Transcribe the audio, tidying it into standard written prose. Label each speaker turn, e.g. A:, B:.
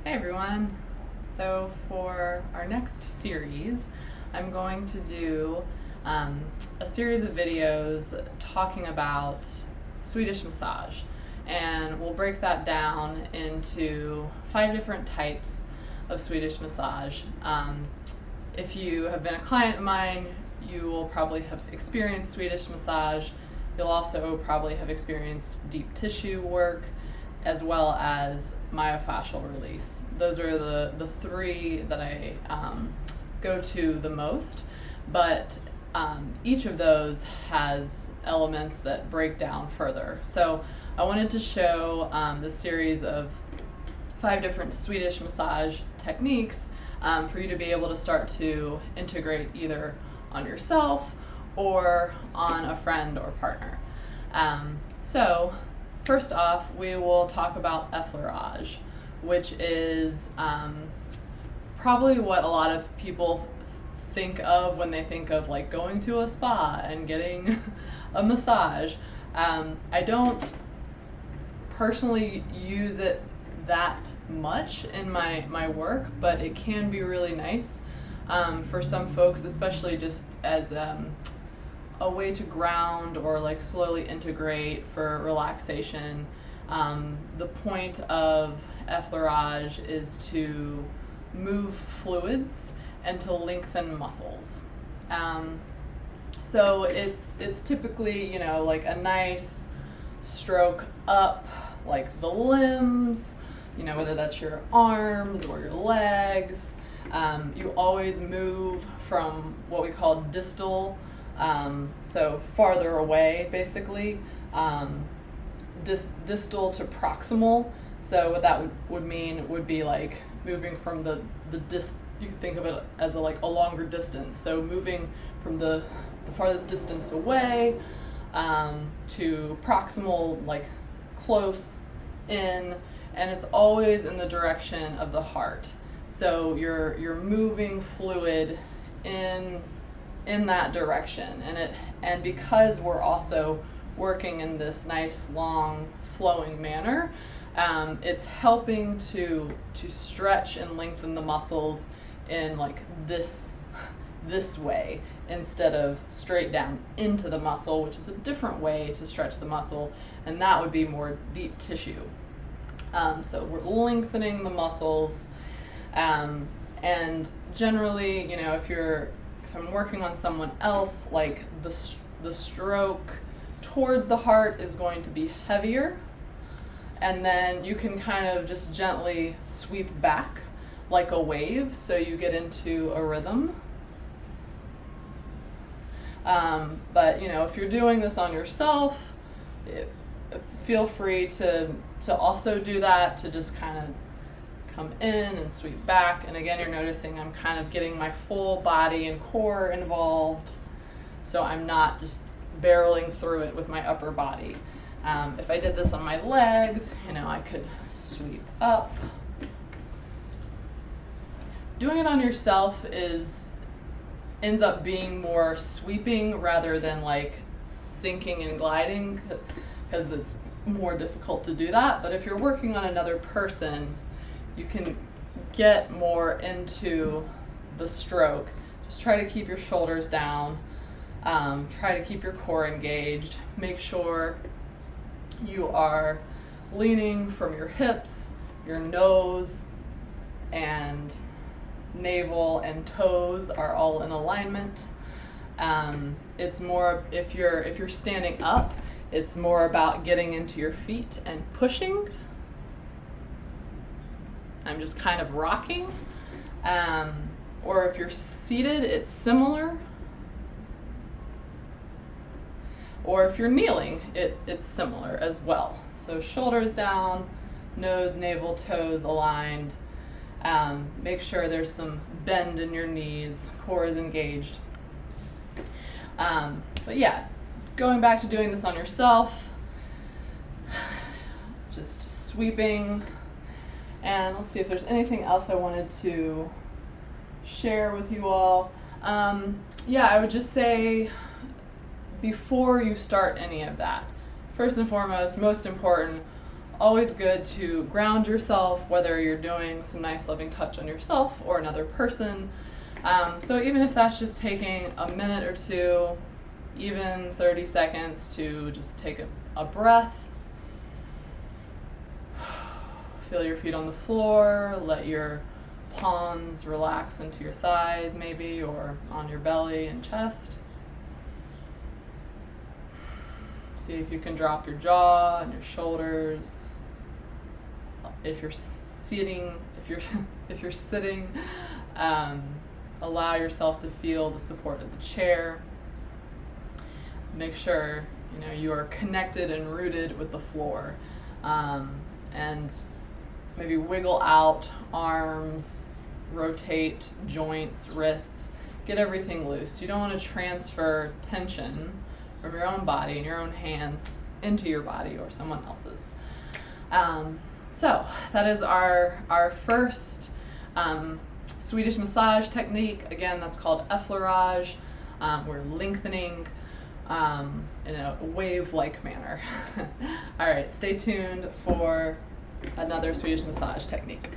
A: Hey everyone! So for our next series, I'm going to do a series of videos talking about Swedish massage, and we'll break that down into 5 different types of Swedish massage. If you have been a client of mine, you will probably have experienced Swedish massage. You'll also probably have experienced deep tissue work, as well as myofascial release. Those are the 3 that I go to the most, but each of those has elements that break down further. So I wanted to show this series of 5 different Swedish massage techniques for you to be able to start to integrate either on yourself or on a friend or partner. So first off, we will talk about Effleurage, which is probably what a lot of people think of when they think of like going to a spa and getting a massage. I don't personally use it that much in my work, but it can be really nice for some folks, especially just as a way to ground or like slowly integrate for relaxation. The point of Effleurage is to move fluids and to lengthen muscles. So it's typically, you know, like a nice stroke up, like the limbs, you know, whether that's your arms or your legs. You always move from what we call distal, so farther away, basically, distal to proximal. So what that would mean would be like moving from the you can think of it as a longer distance. So moving from the farthest distance away to proximal, like close in, and it's always in the direction of the heart. So you're moving fluid in that direction, and because we're also working in this nice long flowing manner, it's helping to stretch and lengthen the muscles in like this way instead of straight down into the muscle, which is a different way to stretch the muscle, and that would be more deep tissue. So we're lengthening the muscles, and generally, you know, if I'm working on someone else, like the stroke towards the heart is going to be heavier, and then you can kind of just gently sweep back like a wave, so you get into a rhythm. But you know, if you're doing this on yourself, feel free to also do that, to just kind of come in and sweep back. And again, you're noticing I'm kind of getting my full body and core involved, so I'm not just barreling through it with my upper body. If I did this on my legs, you know, I could sweep up. Doing it on yourself ends up being more sweeping rather than like sinking and gliding, because it's more difficult to do that. But if you're working on another person, you can get more into the stroke. Just try to keep your shoulders down, try to keep your core engaged, make sure you are leaning from your hips, your nose and navel and toes are all in alignment. It's more, if you're standing up, it's more about getting into your feet and pushing. I'm just kind of rocking. Or if you're seated, it's similar. Or if you're kneeling, it's similar as well. So shoulders down, nose, navel, toes aligned. Make sure there's some bend in your knees, core is engaged. But yeah, going back to doing this on yourself, just sweeping. And let's see if there's anything else I wanted to share with you all. Yeah, I would just say, before you start any of that, first and foremost, most important, always good to ground yourself, whether you're doing some nice loving touch on yourself or another person. So even if that's just taking a minute or two, even 30 seconds to just take a breath. Feel your feet on the floor, let your palms relax into your thighs maybe, or on your belly and chest. See if you can drop your jaw and your shoulders. If you're sitting, allow yourself to feel the support of the chair. Make sure you are connected and rooted with the floor, and maybe wiggle out arms, rotate joints, wrists, get everything loose. You don't want to transfer tension from your own body and your own hands into your body or someone else's. So that is our first Swedish massage technique. Again, that's called Effleurage. We're lengthening in a wave-like manner. All right, stay tuned for another Swedish massage technique.